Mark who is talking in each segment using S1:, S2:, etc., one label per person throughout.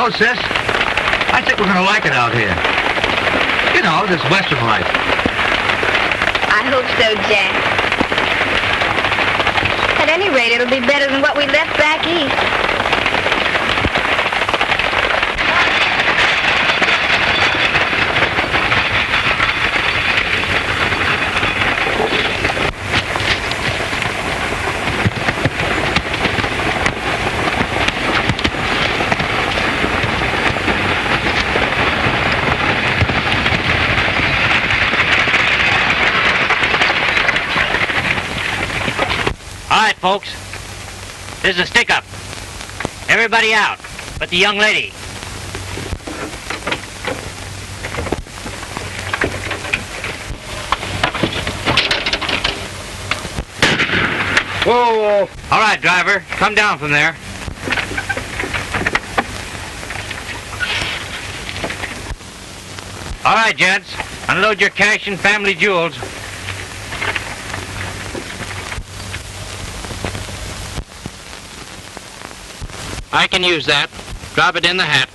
S1: know, sis, I think we're going to like it out here. You know, this Western life.
S2: I hope so, Jack. At any rate, it'll be better than what we left back east.
S3: All right, folks. This is a stick-up. Everybody out, but the young lady.
S1: Whoa!
S3: All right, driver, come down from there. All right, gents, unload your cash and family jewels. I can use that. Drop it in the hat.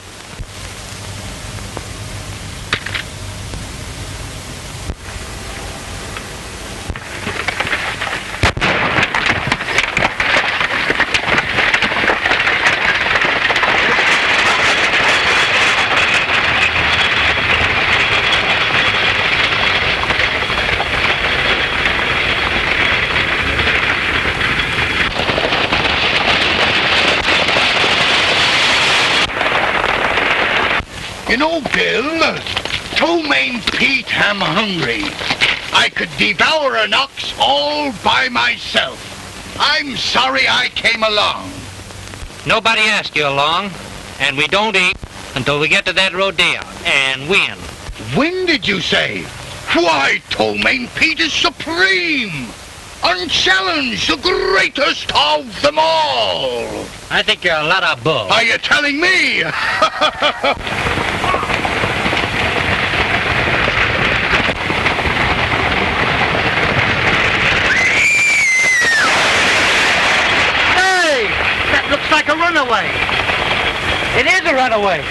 S4: You know, Bill, Ptomaine Pete, I'm hungry. I could devour an ox all by myself. I'm sorry I came along.
S3: Nobody asked you along, and we don't eat until we get to that rodeo and win.
S4: When did you say? Why, Ptomaine Pete is supreme. Unchallenged, the greatest of them all.
S3: I think you're a lot of bull.
S4: Are you telling me?
S3: Looks like a runaway. It is a runaway.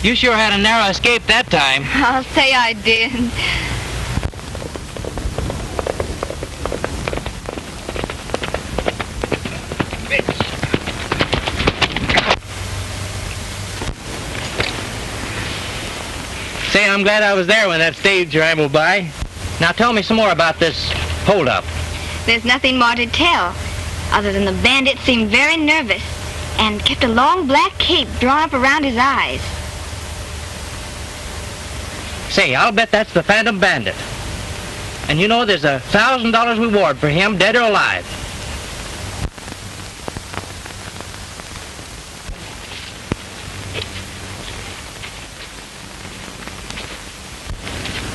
S3: You sure had a narrow escape that time.
S2: I'll say I did.
S3: Say, I'm glad I was there when that stage rambled by. Now tell me some more about this holdup.
S2: There's nothing more to tell, other than the bandit seemed very nervous and kept a long black cape drawn up around his eyes.
S3: Say, I'll bet that's the Phantom Bandit. And you know there's $1,000 reward for him, dead or alive.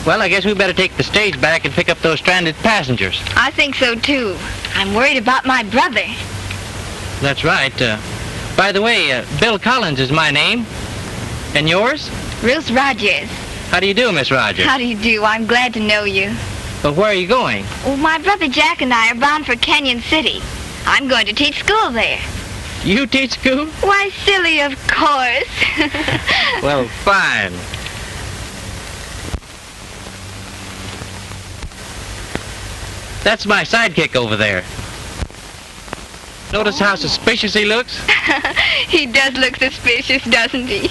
S3: Well, I guess we better take the stage back and pick up those stranded passengers.
S2: I think so, too. I'm worried about my brother.
S3: That's right. By the way, Bill Collins is my name. And yours?
S2: Ruth Rogers.
S3: How do you do, Miss Rogers?
S2: How do you do? I'm glad to know you.
S3: But where are you going?
S2: Well, my brother Jack and I are bound for Canyon City. I'm going to teach school there.
S3: You teach school?
S2: Why, silly, of course.
S3: Well, fine. That's my sidekick over there. Notice how suspicious he looks?
S2: He does look suspicious, doesn't he?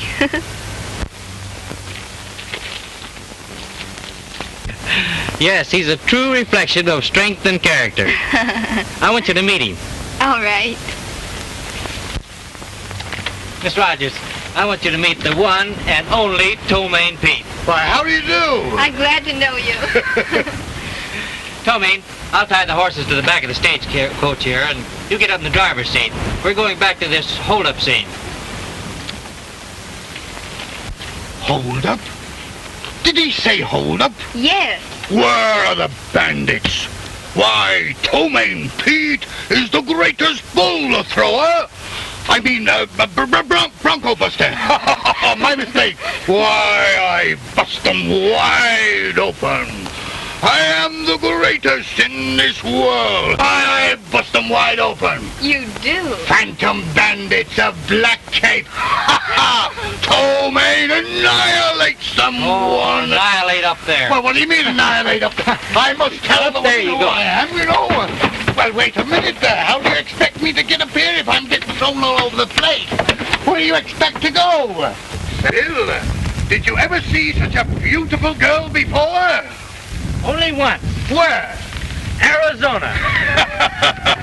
S3: Yes, he's a true reflection of strength and character. I want you to meet him.
S2: All right.
S3: Miss Rogers, I want you to meet the one and only Tomaine Pete.
S4: Why, how do you do?
S2: I'm glad to know you.
S3: Tomaine, I'll tie the horses to the back of the stagecoach here, and you get up in the driver's seat. We're going back to this hold-up scene.
S4: Hold up? Did he say hold up?
S2: Yes.
S4: Where are the bandits? Why, Tomaine Pete is the greatest bull thrower. I mean, bronco buster. My mistake. Why, I bust them wide open. I am the greatest in this world. I bust them wide open.
S2: You do.
S4: Phantom bandits of black cape. Tomaine annihilates them.
S3: Oh, annihilate up there.
S4: Well, what do you mean annihilate up there? I must tell them
S3: there you
S4: who
S3: go.
S4: I am, you know. Well, wait a minute there. How do you expect me to get up here if I'm getting thrown all over the place? Where do you expect to go? Bill, did you ever see such a beautiful girl before?
S3: Only once.
S4: Where?
S3: Arizona.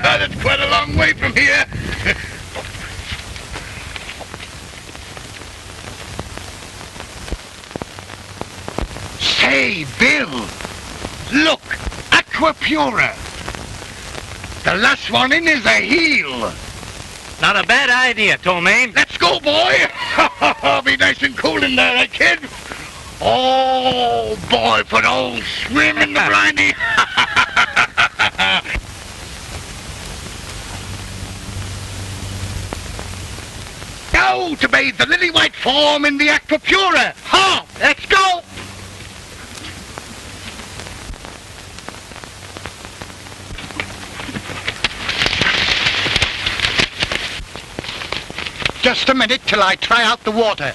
S4: That's quite a long way from here. Say, Bill, look, Aqua Pura. The last one in is a heel.
S3: Not a bad idea, Tomaine.
S4: Let's go, boy. Be nice and cool in there, kid. Oh, boy, for old swim in the briny. Now to bathe the lily white form in the Aqua Pura. Ha! Let's go. Just a minute till I try out the water.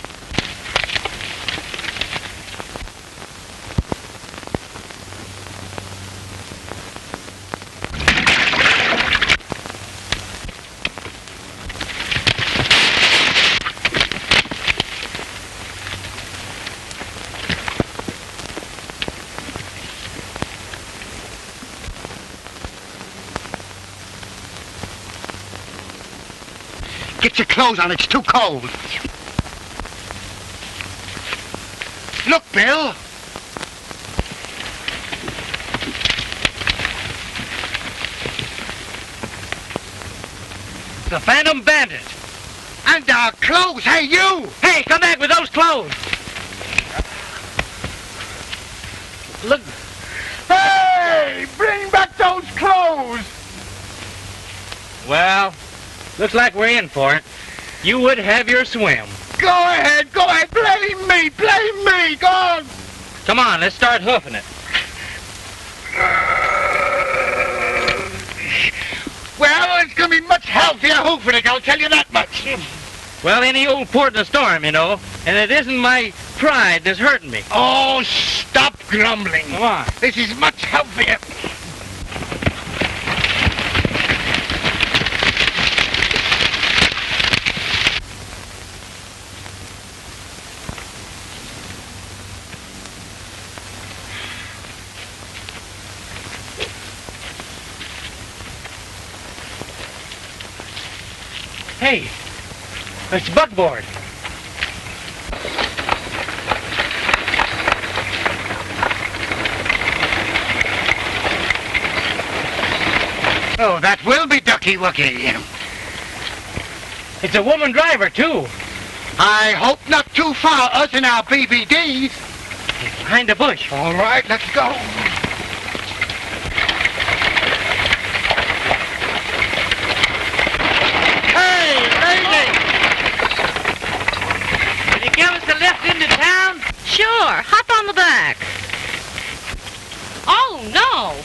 S4: Get your clothes on, it's too cold. Look, Bill.
S3: The Phantom Bandit.
S4: And our clothes, hey, you!
S3: Hey, come back with those clothes. Look.
S4: Hey, bring back those clothes!
S3: Well, looks like we're in for it. You would have your swim.
S4: Go ahead, blame me, go on!
S3: Come on, let's start hoofing it.
S4: Well, it's gonna be much healthier hoofing it, I'll tell you that much.
S3: Well, any old port in a storm, you know, and it isn't my pride that's hurting me.
S4: Oh, stop grumbling.
S3: Come on.
S4: This is much healthier.
S3: Hey, it's buckboard.
S4: Oh, that will be Ducky Wucky.
S3: It's a woman driver, too.
S4: I hope not too far, us and our BBDs.
S3: behind the bush.
S4: All right, let's go.
S3: Hey, lady! Will you give us a lift into town?
S5: Sure, hop on the back. Oh, no.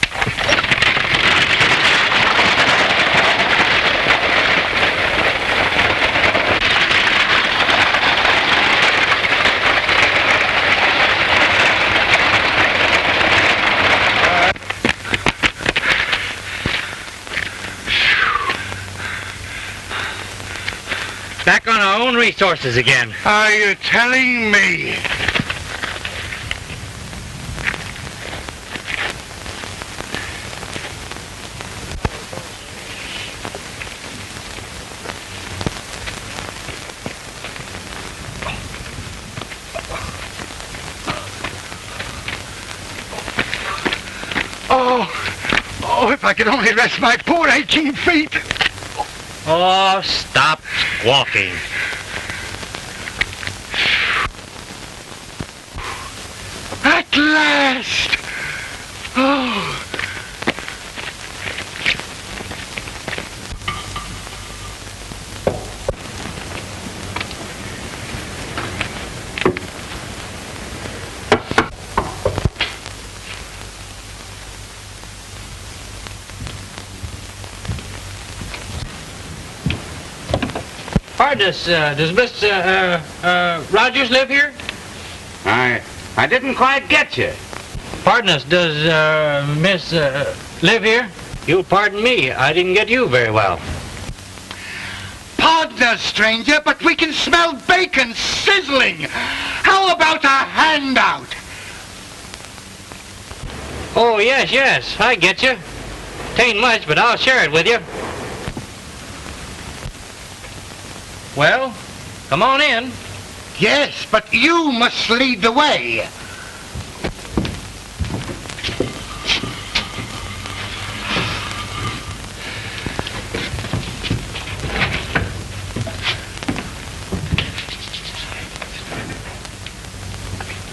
S3: Back on our own resources again.
S4: Are you telling me? Oh, if I could only rest my poor aching feet.
S3: Oh, stop squawking.
S4: At last! Oh.
S3: Pardon us, does Miss, Rogers live here?
S1: I didn't quite get you.
S3: Pardon us, does, Miss, live here? You'll pardon me, I didn't get you very well.
S4: Pardon us, stranger, but we can smell bacon sizzling. How about a handout?
S3: Oh, yes, I get you. Tain't much, but I'll share it with you. Well, come on in.
S4: Yes, but you must lead the way.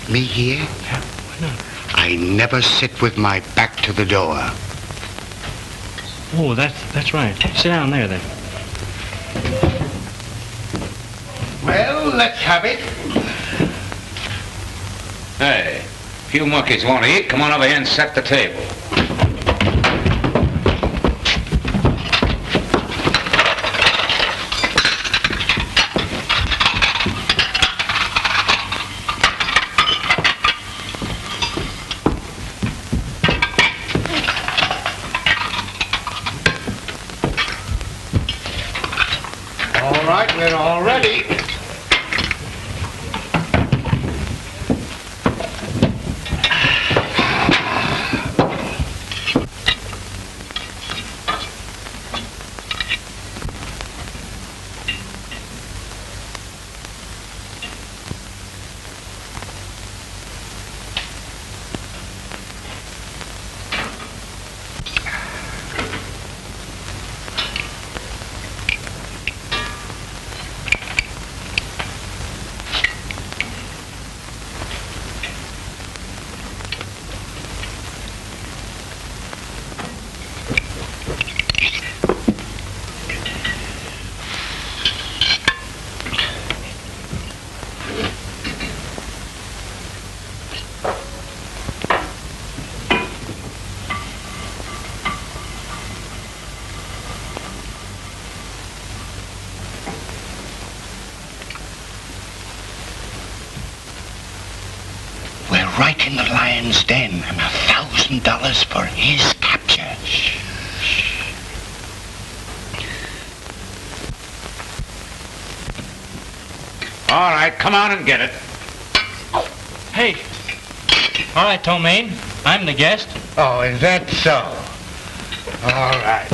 S4: Me here?
S3: Yeah, why not?
S4: I never sit with my back to the door.
S3: Oh, that's right. Sit down there, then.
S4: Well, let's have it.
S1: Hey, if you monkeys want to eat, come on over here and set the table.
S4: All right, we're all ready. Right in the lion's den, and $1,000 for his capture.
S1: All right, come on and get it.
S3: Hey. All right, Tomaine. I'm the guest.
S4: Oh, is that so? All right.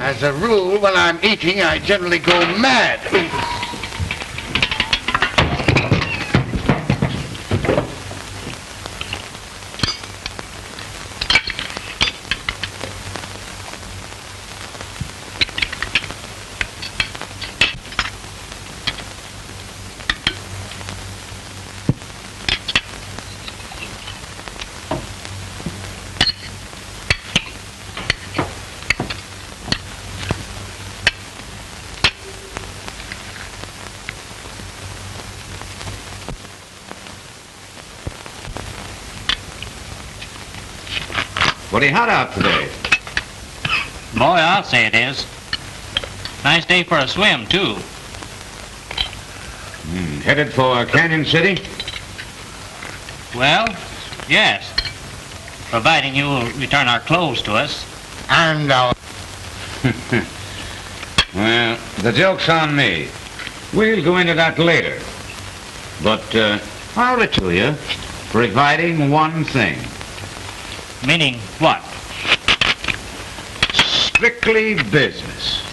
S4: As a rule, when I'm eating, I generally go mad.
S1: Pretty hot out today.
S3: Boy, I'll say it is. Nice day for a swim, too.
S1: Headed for Canyon City?
S3: Well, yes. Providing you will return our clothes to us.
S4: And
S1: Well, the joke's on me. We'll go into that later. But I'll return to you, providing one thing.
S3: Meaning what?
S1: Strictly business.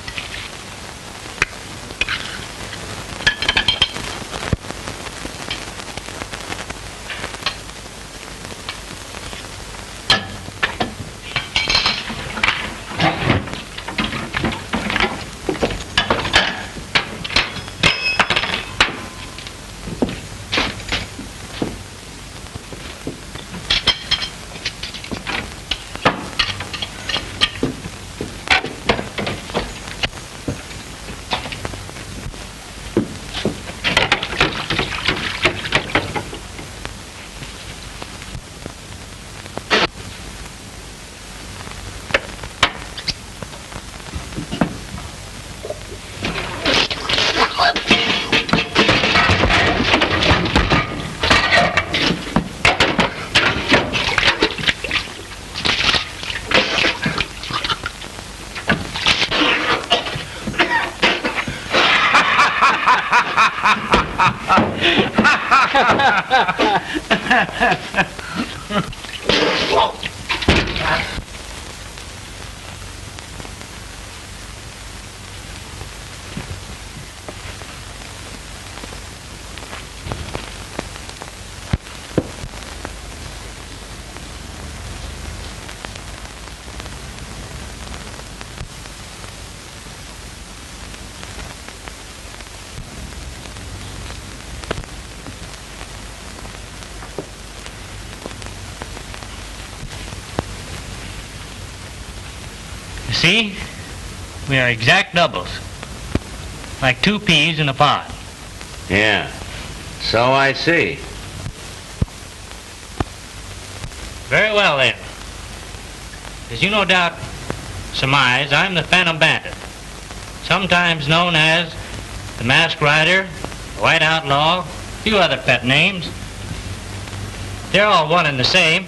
S3: See? We are exact doubles. Like two peas in a pod.
S1: Yeah, so I see.
S3: Very well, then. As you no doubt surmise, I'm the Phantom Bandit, sometimes known as the Masked Rider, the White Outlaw, a few other pet names. They're all one and the same,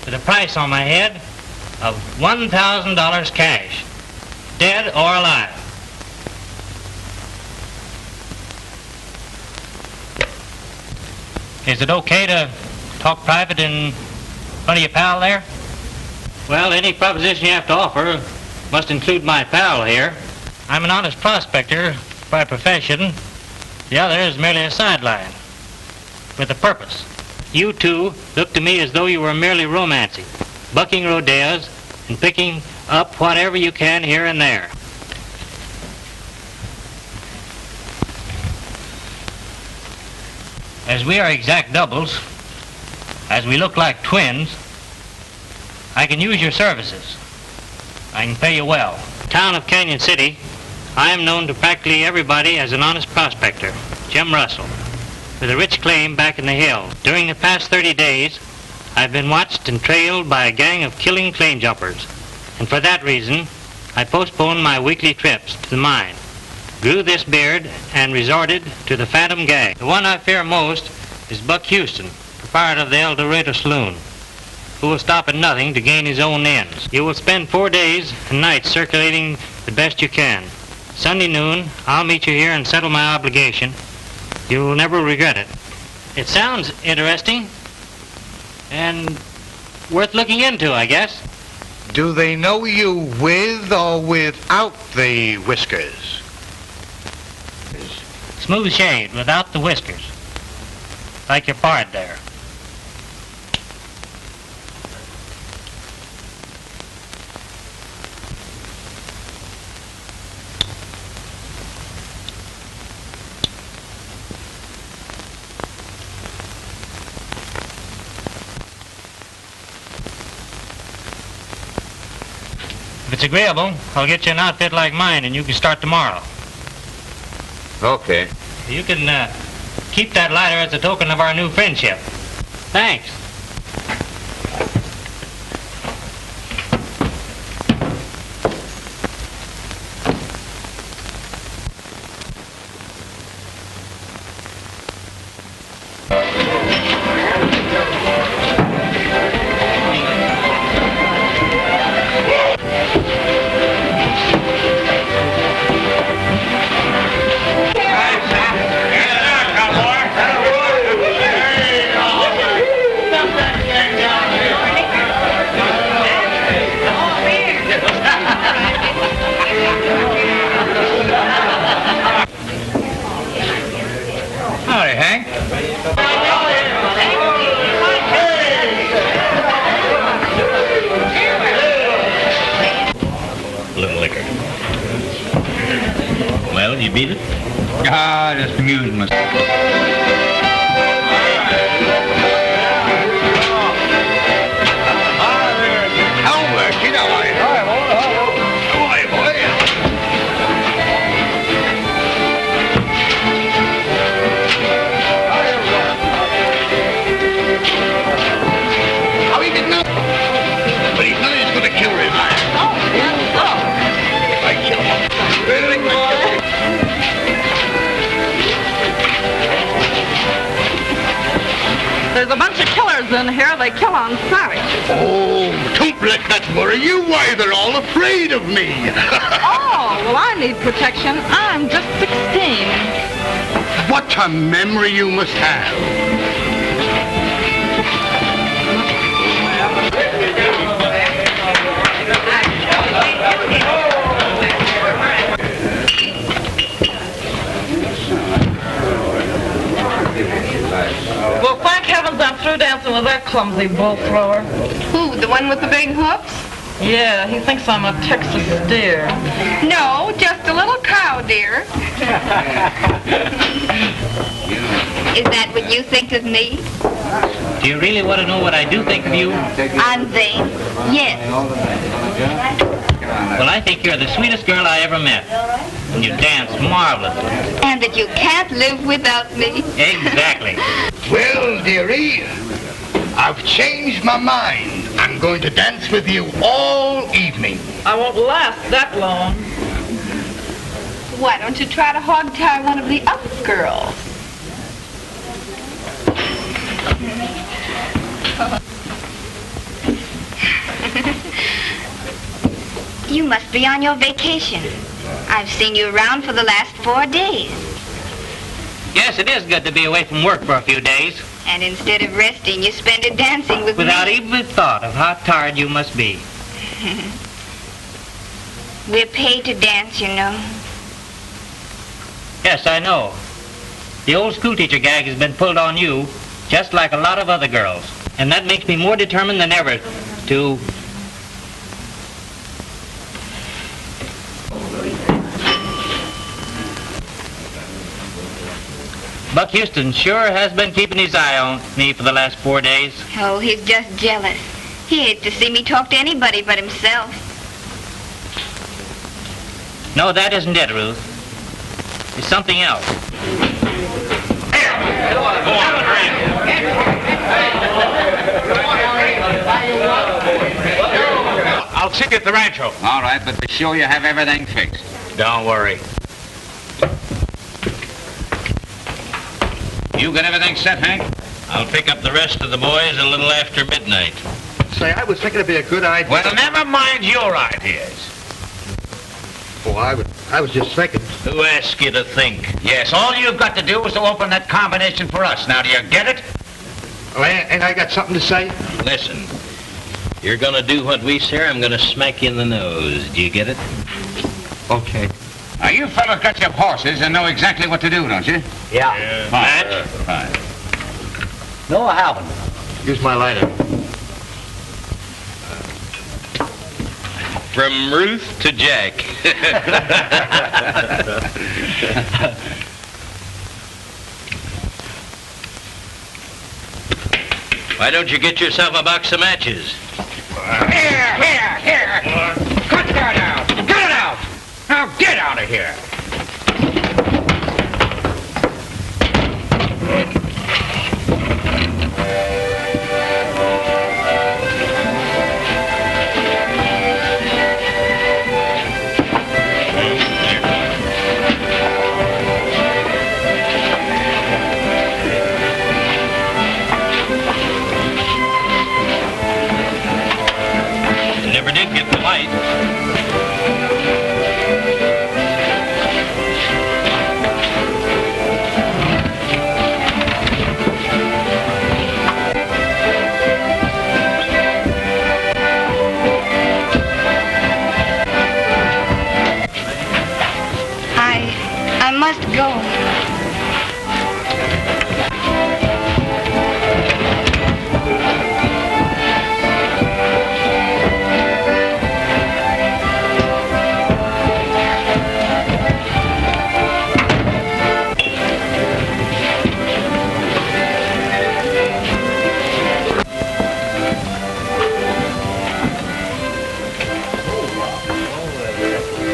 S3: with a price on my head of $1,000 cash, dead or alive. Is it okay to talk private in front of your pal there? Well, any proposition you have to offer must include my pal here. I'm an honest prospector by profession. The other is merely a sideline with a purpose. You two look to me as though you were merely romancing, bucking rodeos, and picking up whatever you can here and there. As we are exact doubles, as we look like twins, I can use your services. I can pay you well. Town of Canyon City, I am known to practically everybody as an honest prospector, Jim Russell, with a rich claim back in the hills. During the past 30 days, I've been watched and trailed by a gang of killing claim jumpers, and for that reason, I postponed my weekly trips to the mine, grew this beard, and resorted to the Phantom gang. The one I fear most is Buck Houston, proprietor of the El Dorado Saloon, who will stop at nothing to gain his own ends. You will spend 4 days and nights circulating the best you can. Sunday noon, I'll meet you here and settle my obligation. You will never regret it. It sounds interesting and worth looking into, I guess.
S4: do they know you with or without the whiskers?
S3: Smooth shave without the whiskers. Like your pard there. If it's agreeable, I'll get you an outfit like mine and you can start tomorrow.
S1: Okay.
S3: You can keep that lighter as a token of our new friendship. Thanks. Beat it?
S1: Ah, just amusing myself.
S5: There's a bunch of killers in here. They kill on sight.
S4: Oh, don't let that worry you. Why, they're all afraid of me.
S5: Oh, well, I need protection. I'm just 16.
S4: What a memory you must have.
S5: Well, thank heavens I'm through dancing with that clumsy bull thrower.
S2: Who, the one with the big hooves?
S5: Yeah, he thinks I'm a Texas steer.
S2: No, just a little cow, dear. Is that what you think of me?
S3: Do you really want to know what I do think of you?
S2: I'm vain. Yes.
S3: Well, I think you're the sweetest girl I ever met. And you dance marvelously.
S2: And that you can't live without me.
S3: Exactly.
S4: Well, dearie, I've changed my mind. I'm going to dance with you all evening.
S5: I won't last that long.
S2: Why don't you try to hog-tie one of the other girls? You must be on your vacation. I've seen you around for the last 4 days.
S3: Yes, it is good to be away from work for a few days.
S2: And instead of resting, you spend it dancing with
S3: Without
S2: me.
S3: even a thought of how tired you must be.
S2: We're paid to dance, you know.
S3: Yes, I know. The old schoolteacher gag has been pulled on you, just like a lot of other girls. And that makes me more determined than ever to... Buck Houston sure has been keeping his eye on me for the last 4 days.
S2: Oh, he's just jealous. He hates to see me talk to anybody but himself.
S3: No, that isn't it, Ruth. It's something else.
S1: I'll see you at the rancho. All right, but be sure you have everything fixed. Don't worry. You got everything set, Hank?
S6: I'll pick up the rest of the boys a little after midnight.
S4: Say, I was thinking it'd be a good idea.
S1: Well, never mind your ideas.
S4: Oh, I was just thinking.
S6: Who asked you to think?
S1: Yes, all you've got to do is to open that combination for us. Now, do you get it?
S4: Oh, and I got something to say?
S6: Listen, you're gonna do what we say, or I'm gonna smack you in the nose. Do you get it?
S4: Okay.
S1: Now, you fellas got your horses and know exactly what to do, don't you?
S3: Yeah.
S1: Fine. Fine.
S3: No, I haven't.
S4: Here's my lighter.
S6: From Ruth to Jack. Why don't you get yourself a box of matches?
S1: Here! Cut that out! Get it out! Now get out of here!
S6: You never did get the light.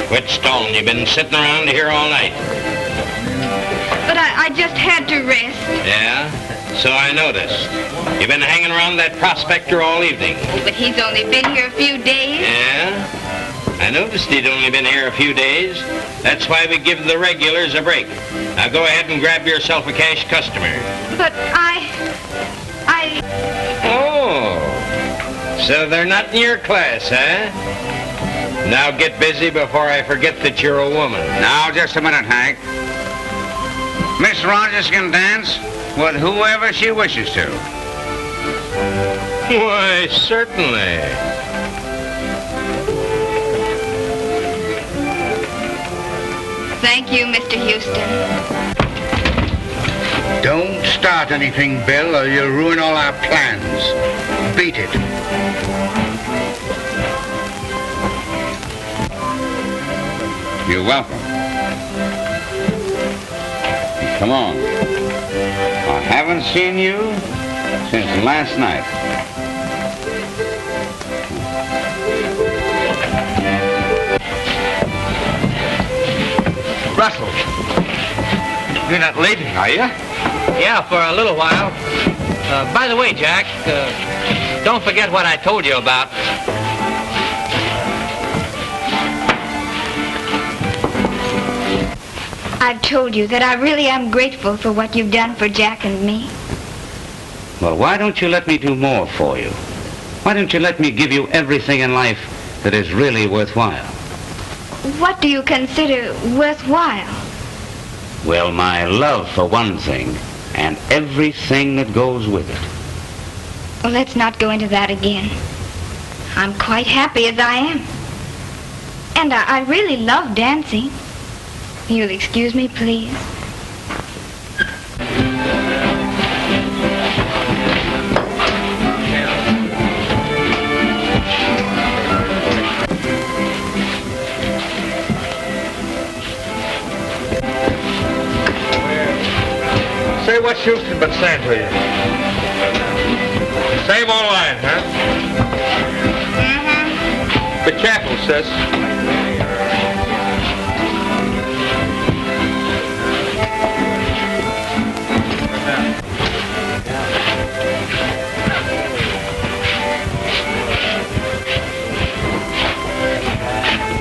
S6: Quit stalling. You've been sitting around here all night.
S2: But I just had to rest.
S6: Yeah? So I noticed. You've been hanging around that prospector all evening.
S2: But he's only been here a few days.
S6: Yeah? I noticed he'd only been here a few days. That's why we give the regulars a break. Now go ahead and grab yourself a cash customer.
S2: But
S6: Oh, so they're not in your class, huh? Now get busy before I forget that you're a woman.
S1: Now, just a minute, Hank. Miss Rogers can dance with whoever she wishes to.
S6: Why, certainly.
S2: Thank you, Mr. Houston.
S4: Don't start anything, Bill, or you'll ruin all our plans. Beat it.
S1: You're welcome. Come on. I haven't seen you since last night.
S7: Russell, you're not leaving, are you?
S3: Yeah, for a little while. By the way, Jack, don't forget what I told you about.
S2: I've told you that I really am grateful for what you've done for Jack and me.
S1: Well, why don't you let me do more for you? Why don't you let me give you everything in life that is really worthwhile?
S2: What do you consider worthwhile?
S1: Well, my love for one thing, and everything that goes with it.
S2: Well, let's not go into that again. I'm quite happy as I am. And I really love dancing. You'll excuse me, please?
S7: Say, what's Houston been saying to you? Same old line, huh?
S2: Mm-hmm.
S7: Be careful, sis.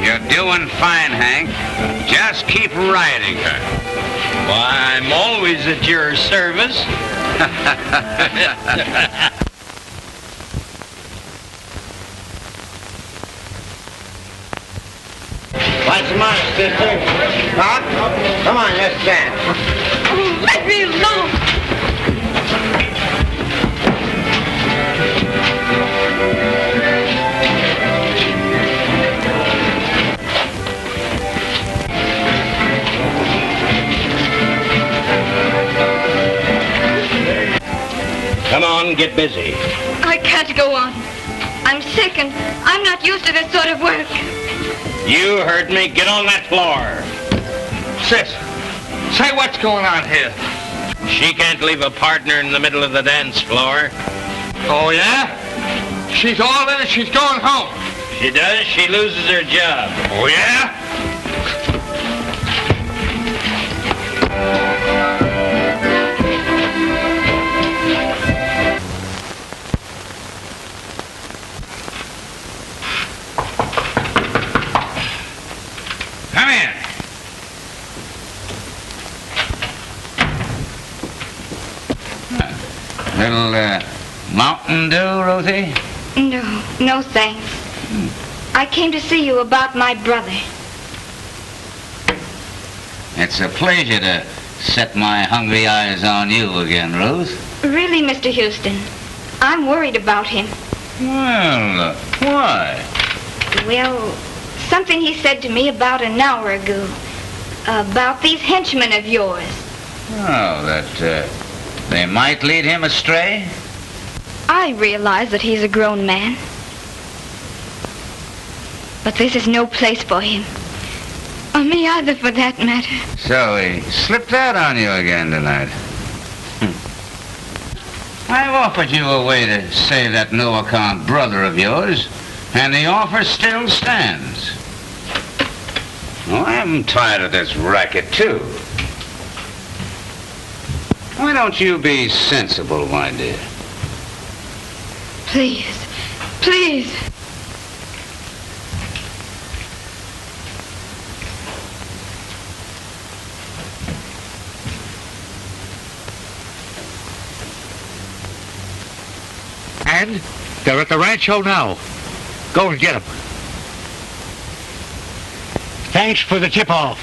S1: You're doing fine, Hank. Just keep riding her.
S6: Why, I'm always at your service.
S7: What's the matter, sister? Huh? Come on, let's dance.
S2: Oh, let me alone!
S6: Come on, get busy.
S2: I can't go on. I'm sick and I'm not used to this sort of work.
S6: You heard me. Get on that floor.
S7: Sis, say what's going on here?
S6: She can't leave a partner in the middle of the dance floor.
S7: Oh, yeah? She's all in and she's going home.
S6: She does, she loses her job.
S7: Oh, yeah?
S1: Come in. Little Mountain Dew, Ruthie?
S2: No thanks. I came to see you about my brother.
S1: It's a pleasure to set my hungry eyes on you again, Ruth.
S2: Really, Mr. Houston, I'm worried about him.
S1: Well, why?
S2: Well, something he said to me about an hour ago. About these henchmen of yours.
S1: Oh, that they might lead him astray?
S2: I realize that he's a grown man. But this is no place for him. Or me either, for that matter.
S1: So he slipped out on you again tonight. I've offered you a way to save that no-account brother of yours, and the offer still stands. Well, I'm tired of this racket, too. Why don't you be sensible, my dear?
S2: Please, please.
S4: And they're at the rancho now. Go and get them. Thanks for the tip-off.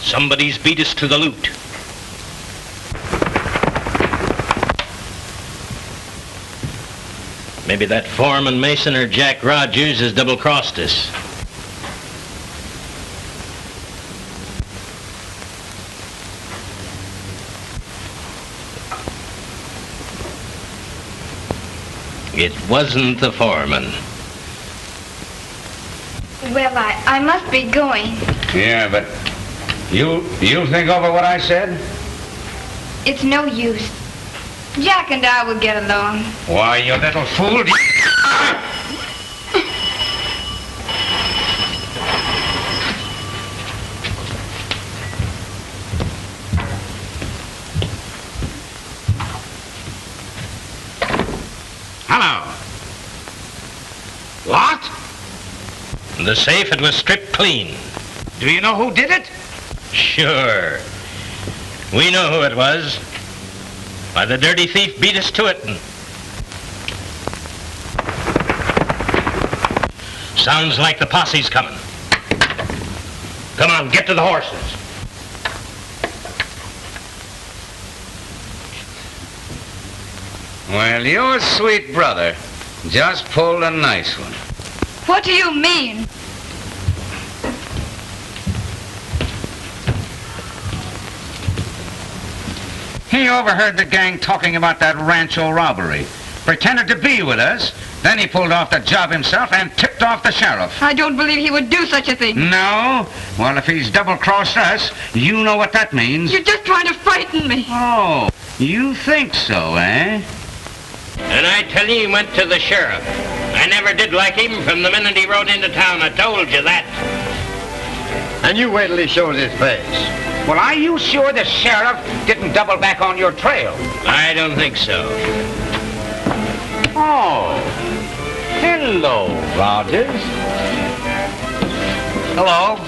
S6: Somebody's beat us to the loot. Maybe that foreman Mason or Jack Rogers has double-crossed us. It wasn't the foreman.
S2: Well, I must be going.
S1: Yeah, but you think over what I said?
S2: It's no use. Jack and I will get along.
S1: Why, you little fool. Hello. What?
S6: The safe, it was stripped clean.
S1: Do you know who did it?
S6: Sure. We know who it was. Why, the dirty thief beat us to it. Sounds like the posse's coming. Come on, get to the horses.
S1: Well, your sweet brother just pulled a nice one.
S2: What do you mean?
S1: He overheard the gang talking about that rancho robbery. Pretended to be with us. Then he pulled off the job himself and tipped off the sheriff.
S2: I don't believe he would do such a thing.
S1: No? Well, if he's double-crossed us, you know what that means.
S2: You're just trying to frighten me.
S1: Oh, you think so, eh?
S6: And I tell you, he went to the sheriff. I never did like him from the minute he rode into town. I told you that.
S7: And you wait till he shows his face.
S1: Well, are you sure the sheriff didn't double back on your trail?
S6: I don't think so.
S1: Oh. Hello, Rogers.
S4: Hello.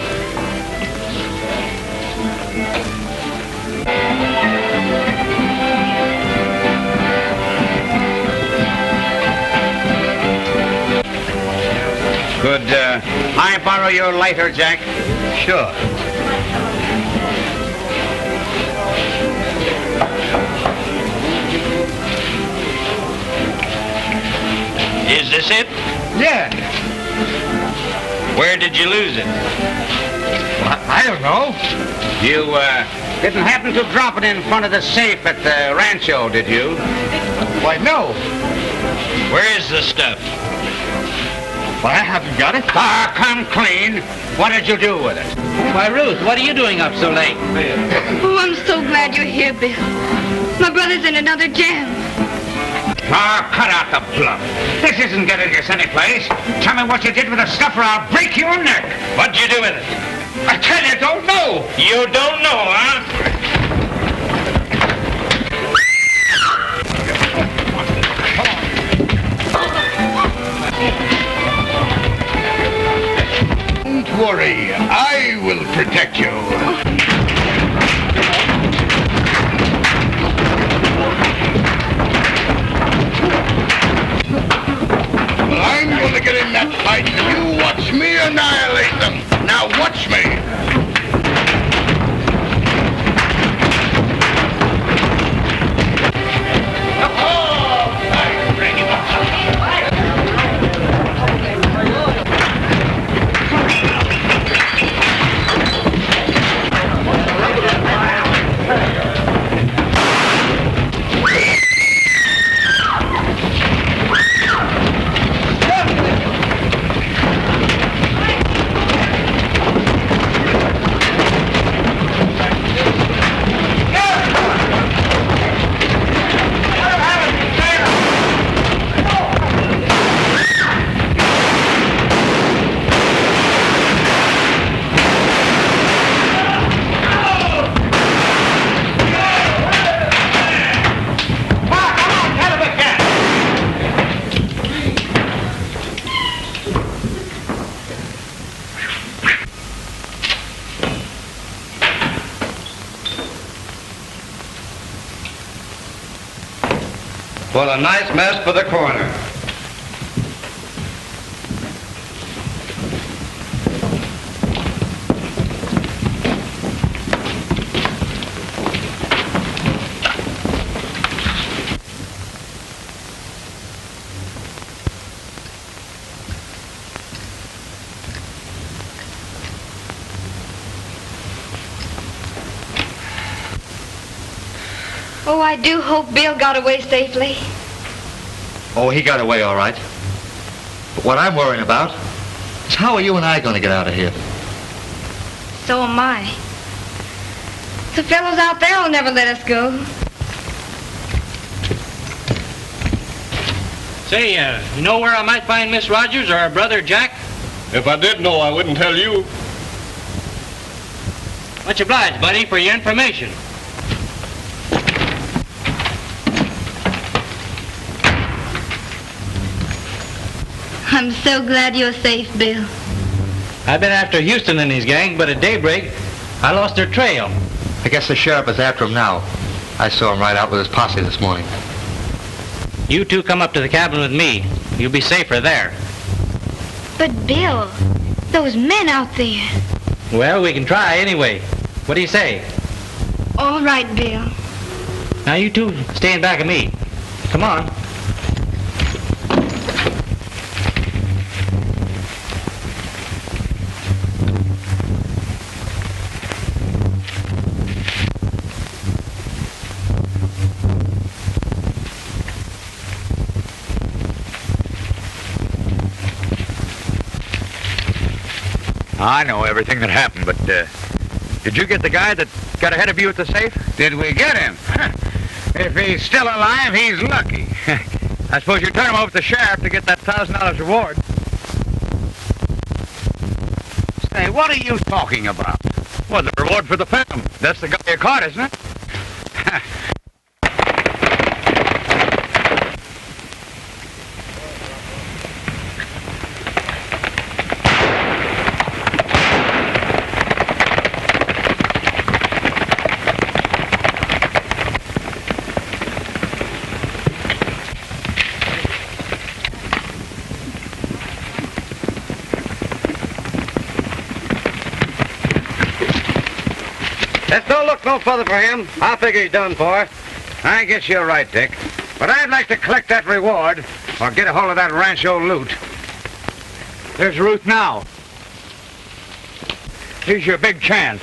S1: Could I borrow your lighter, Jack?
S4: Sure.
S6: Is this it?
S4: Yeah.
S6: Where did you lose it?
S4: I don't know.
S1: You didn't happen to drop it in front of the safe at the rancho, did you?
S4: Why, no.
S6: Where is the stuff?
S4: Well, I haven't got it.
S1: Ah, come clean. What did you do with it?
S3: Why, Ruth, what are you doing up so late?
S2: Oh, I'm so glad you're here, Bill. My brother's in another jam.
S1: Ah, cut out the bluff. This isn't getting us anyplace. Tell me what you did with the stuff or I'll break your neck.
S6: What'd you do with it?
S1: I tell you, don't know.
S6: You don't know, huh?
S4: Don't worry. I will protect you. I'm going to get in that fight, and you watch me annihilate them. Now watch me.
S7: Well, a nice mess for the coroner.
S2: Oh, I do hope Bill got away safely.
S8: Oh, he got away all right. But what I'm worrying about is how are you and I going to get out of here?
S2: So am I. The fellows out there will never let us go.
S3: Say, you know where I might find Miss Rogers or her brother Jack?
S9: If I did know, I wouldn't tell you.
S3: Much obliged, buddy, for your information.
S2: I'm so glad you're safe, Bill.
S3: I've been after Houston and his gang, but at daybreak, I lost their trail.
S8: I guess the sheriff is after him now. I saw him ride out with his posse this morning.
S3: You two come up to the cabin with me. You'll be safer there.
S2: But Bill, those men out there.
S3: Well, we can try anyway. What do you say?
S2: All right, Bill.
S3: Now you two stay in back of me. Come on.
S1: I know everything that happened, but did you get the guy that got ahead of you at the safe? Did we get him? If he's still alive, he's lucky. I suppose you turn him over to the sheriff to get that $1,000 reward. Say, what are you talking about? Well, the reward for the film. That's the guy you caught, isn't it?
S7: Let's don't look no further for him. I figure he's done for.
S1: I guess you're right, Dick. But I'd like to collect that reward or get a hold of that rancho loot. There's Ruth now. Here's your big chance.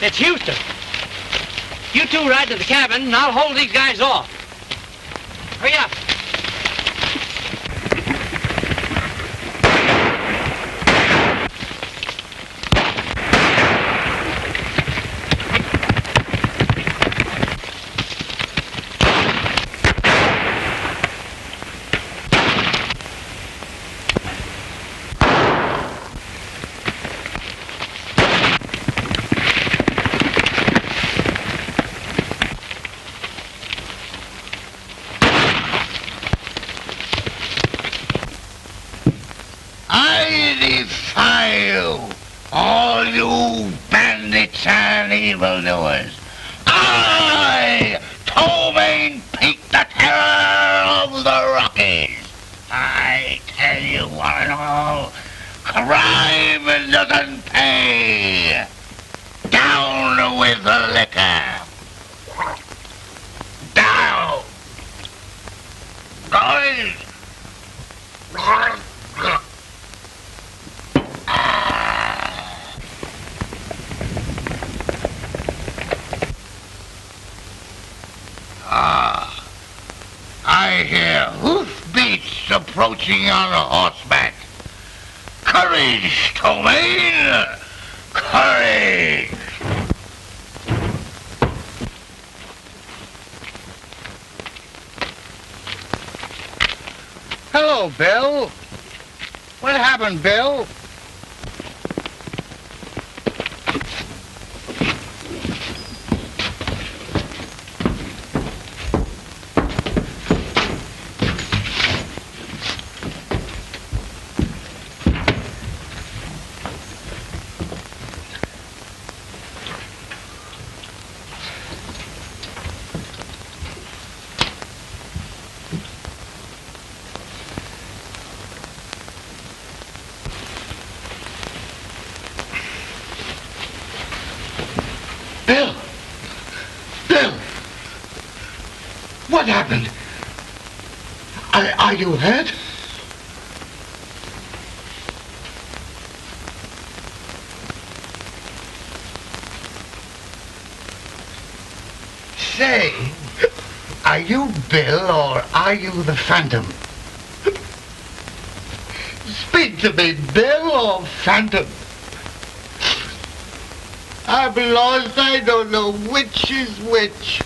S3: It's Houston. You two ride to the cabin, and I'll hold these guys off. Hurry up.
S4: I defy you, all you bandits and evildoers. I, Ptomaine Pete, the terror of the Rockies. I tell you one and all, crime doesn't pay. Down with the liquor. Down. Guys. I hear hoofbeats approaching on horseback. Courage, Ptomaine! Courage! Hello, Bill. What happened, Bill? Bill! Bill! What happened? Are you hurt? Say, are you Bill or are you the Phantom? Speak to me, Bill or Phantom. I'm lost. I don't know which is which.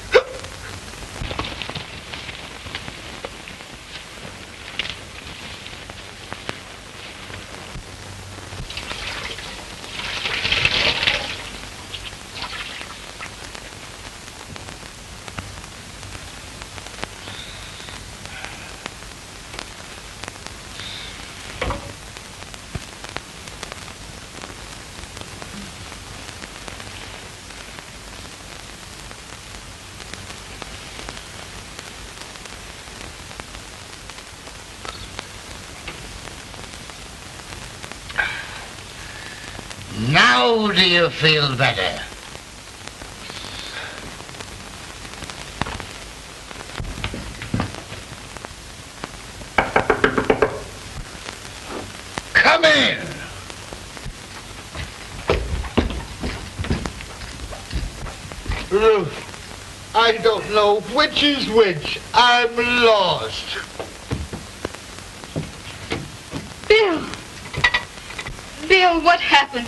S4: Now do you feel better? Come in. Ruth, I don't know which is which. I'm lost.
S2: Bill! Bill, what happened?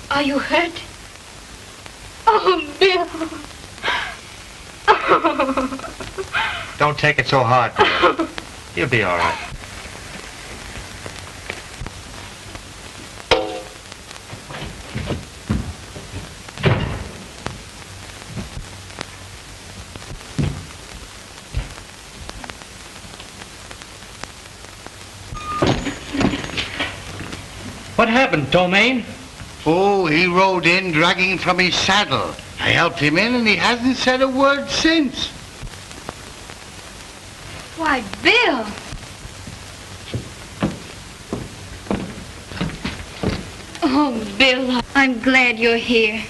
S2: Are you hurt? Oh, Bill!
S8: Don't take it so hard, Bill. You'll be all right.
S3: What happened, Domain?
S4: Oh, he rode in dragging from his saddle. I helped him in and he hasn't said a word since.
S2: Why, Bill! Oh, Bill, I'm glad you're here.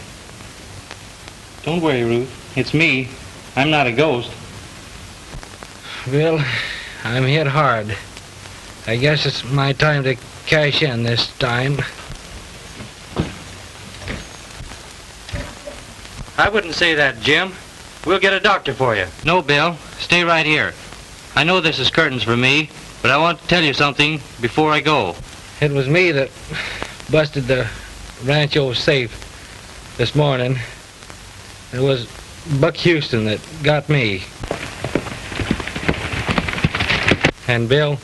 S3: Don't worry, Ruth. It's me. I'm not a ghost.
S10: Bill, I'm hit hard. I guess it's my time to cash in this time.
S3: I wouldn't say that, Jim. We'll get a doctor for you. No, Bill. Stay right here. I know this is curtains for me, but I want to tell you something before I go.
S10: It was me that busted the Rancho safe this morning. It was Buck Houston that got me. And Bill,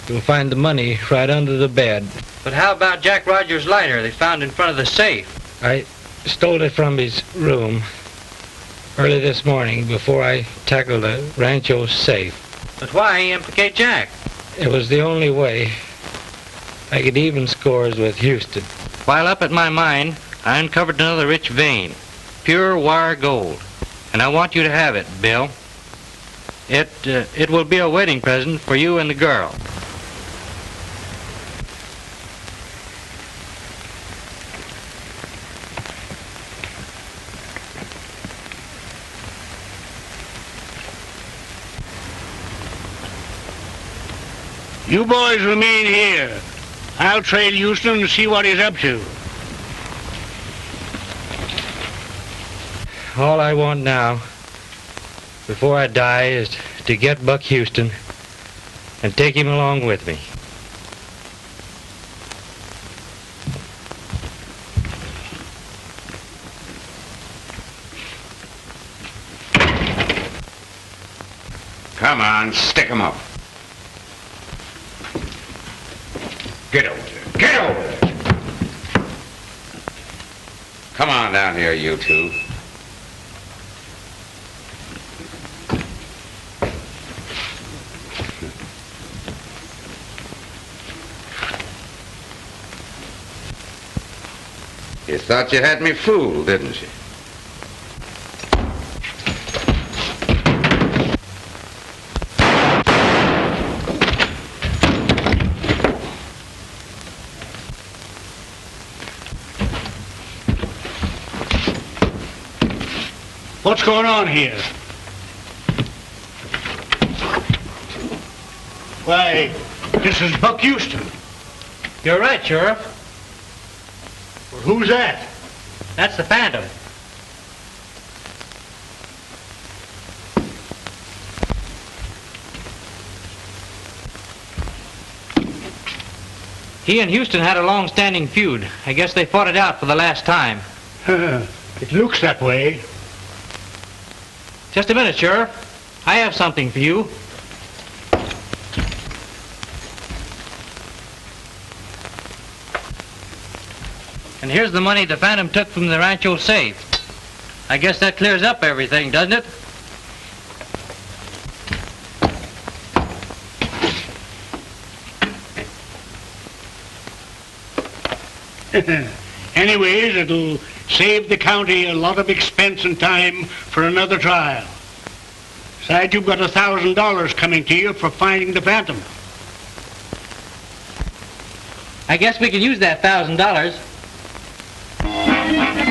S10: you'll find the money right under the bed.
S3: But how about Jack Rogers' lighter they found in front of the safe?
S10: I stole it from his room early this morning before I tackled the Rancho safe.
S3: But why implicate Jack?
S10: It was the only way I could even scores with Houston.
S3: While up at my mine, I uncovered another rich vein, pure wire gold. And I want you to have it, Bill. It will be a wedding present for you and the girl.
S11: You boys remain here. I'll trail Houston and see what he's up to.
S10: All I want now, before I die, is to get Buck Houston and take him along with me.
S1: Come on, stick 'em up. Get over there. Get over there. Come on down here, you two. You thought you had me fooled, didn't you?
S11: What's going on here? Why, this is Buck Houston.
S3: You're right, Sheriff.
S11: Well, who's that?
S3: That's the Phantom. He and Houston had a long-standing feud. I guess they fought it out for the last time.
S11: It looks that way.
S3: Just a minute, Sheriff. I have something for you. And here's the money the Phantom took from the Rancho safe. I guess that clears up everything, doesn't it?
S11: Anyways, it'll save the county a lot of expense and time for another trial. Besides, you've got $1,000 coming to you for finding the Phantom.
S3: I guess we can use that $1,000.